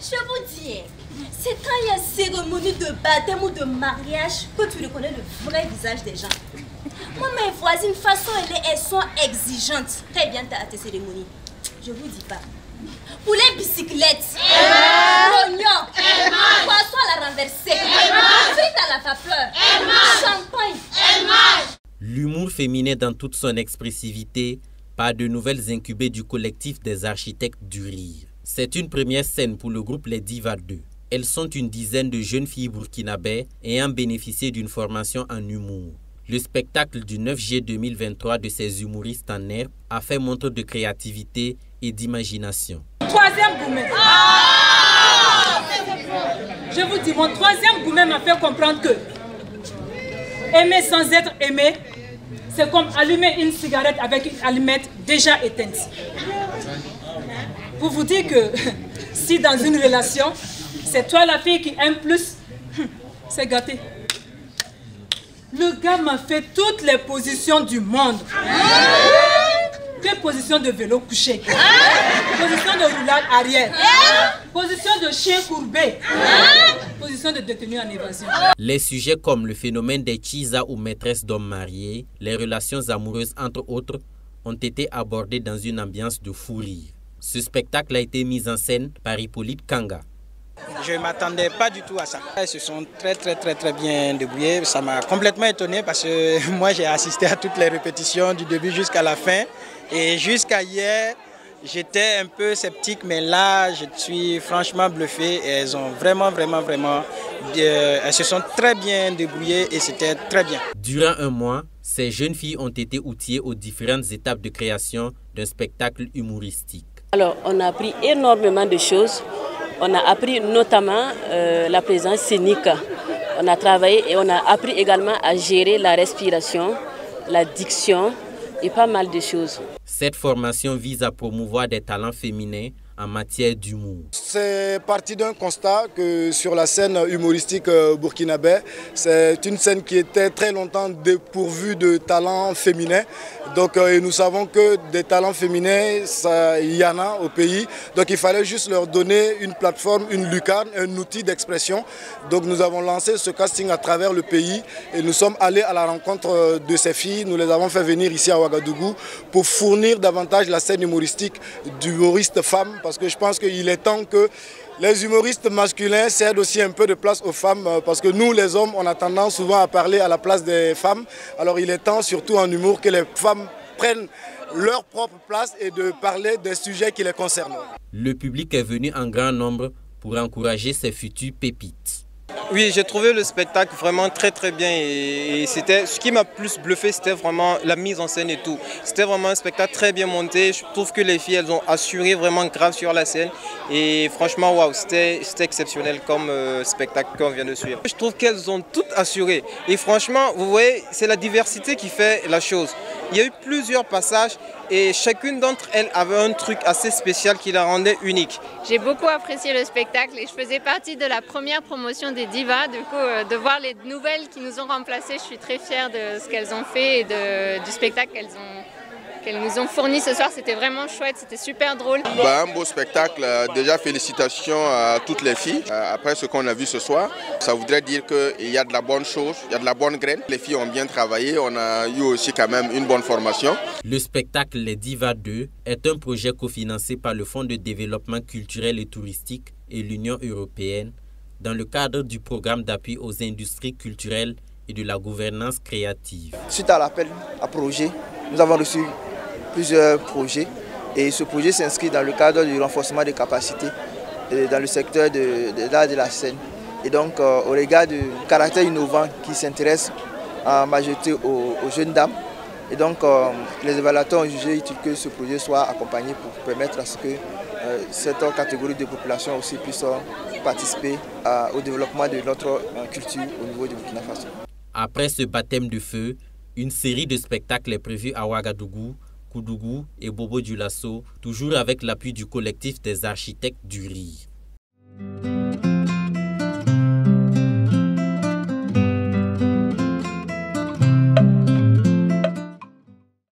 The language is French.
Je vous dis, c'est quand il y a cérémonie de baptême ou de mariage que tu reconnais le vrai visage des gens. Moi, mes voisines, de toute façon, elles sont exigeantes. Très bien à tes cérémonies. Je vous dis pas. Pour les bicyclettes, l'oignon, poisson à la renversée, frites à la vapeur, champagne. L'humour féminin dans toute son expressivité par de nouvelles incubées du collectif des architectes du rire. C'est une première scène pour le groupe Les Divas 2. Elles sont une dizaine de jeunes filles burkinabais ayant bénéficié d'une formation en humour. Le spectacle du 9 juillet 2023 de ces humoristes en herbe a fait montre de créativité et d'imagination. Troisième gourmet. Je vous dis, mon troisième gourmet m'a fait comprendre que aimer sans être aimé, c'est comme allumer une cigarette avec une allumette déjà éteinte. Pour vous dire que si dans une relation, c'est toi la fille qui aime plus, c'est gâté. Le gars m'a fait toutes les positions du monde. Quelle position de vélo couché, position de roulade arrière, position de chien courbé, position de détenu en évasion. Les sujets comme le phénomène des chisa ou maîtresses d'hommes mariés, les relations amoureuses entre autres, ont été abordés dans une ambiance de fou rire. Ce spectacle a été mis en scène par Hippolyte Kanga. Je ne m'attendais pas du tout à ça. Ils se sont très bien débrouillés. Ça m'a complètement étonné parce que moi j'ai assisté à toutes les répétitions du début jusqu'à la fin. Et jusqu'à hier, j'étais un peu sceptique, mais là je suis franchement bluffé. Et elles ont vraiment, elles se sont très bien débrouillées et c'était très bien. Durant un mois, ces jeunes filles ont été outillées aux différentes étapes de création d'un spectacle humoristique. Alors, on a appris énormément de choses. On a appris notamment la présence scénique. On a travaillé et on a appris également à gérer la respiration, la diction et pas mal de choses. Cette formation vise à promouvoir des talents féminins en matière d'humour. C'est parti d'un constat que sur la scène humoristique burkinabé, c'est une scène qui était très longtemps dépourvue de talents féminins. Donc nous savons que des talents féminins, il y en a au pays. Donc il fallait juste leur donner une plateforme, une lucarne, un outil d'expression. Donc nous avons lancé ce casting à travers le pays et nous sommes allés à la rencontre de ces filles. Nous les avons fait venir ici à Ouagadougou pour fournir davantage la scène humoristique d'humoristes femmes. Parce que je pense qu'il est temps que les humoristes masculins cèdent aussi un peu de place aux femmes. Parce que nous, les hommes, on a tendance souvent à parler à la place des femmes. Alors il est temps, surtout en humour, que les femmes prennent leur propre place et de parler des sujets qui les concernent. Le public est venu en grand nombre pour encourager ces futures pépites. Oui, j'ai trouvé le spectacle vraiment très bien et c'était ce qui m'a plus bluffé, c'était vraiment la mise en scène et tout. C'était vraiment un spectacle très bien monté. Je trouve que les filles, elles ont assuré vraiment grave sur la scène et franchement, waouh, c'était exceptionnel comme spectacle qu'on vient de suivre. Je trouve qu'elles ont toutes assuré et franchement, vous voyez, c'est la diversité qui fait la chose. Il y a eu plusieurs passages et chacune d'entre elles avait un truc assez spécial qui la rendait unique. J'ai beaucoup apprécié le spectacle et je faisais partie de la première promotion des Divas. Du coup, de voir les nouvelles qui nous ont remplacées, je suis très fière de ce qu'elles ont fait et du spectacle qu'elles nous ont fourni ce soir. C'était vraiment chouette, c'était super drôle. Un beau spectacle. Déjà félicitations à toutes les filles. Après ce qu'on a vu ce soir, ça voudrait dire qu'il y a de la bonne chose, il y a de la bonne graine. Les filles ont bien travaillé, on a eu aussi quand même une bonne formation. Le spectacle Les Divas 2 est un projet cofinancé par le Fonds de développement culturel et touristique et l'Union européenne dans le cadre du programme d'appui aux industries culturelles et de la gouvernance créative. Suite à l'appel à projet, nous avons reçu plusieurs projets et ce projet s'inscrit dans le cadre du renforcement des capacités dans le secteur de l'art de la scène. Et donc au regard du caractère innovant qui s'intéresse en majorité aux jeunes dames. Et donc les évaluateurs ont jugé utile que ce projet soit accompagné pour permettre à ce que cette catégorie de population aussi puisse participer au développement de notre culture au niveau du Burkina Faso. Après ce baptême de feu, une série de spectacles est prévue à Ouagadougou, Koudougou et Bobo-Dioulasso, toujours avec l'appui du collectif des architectes du rire.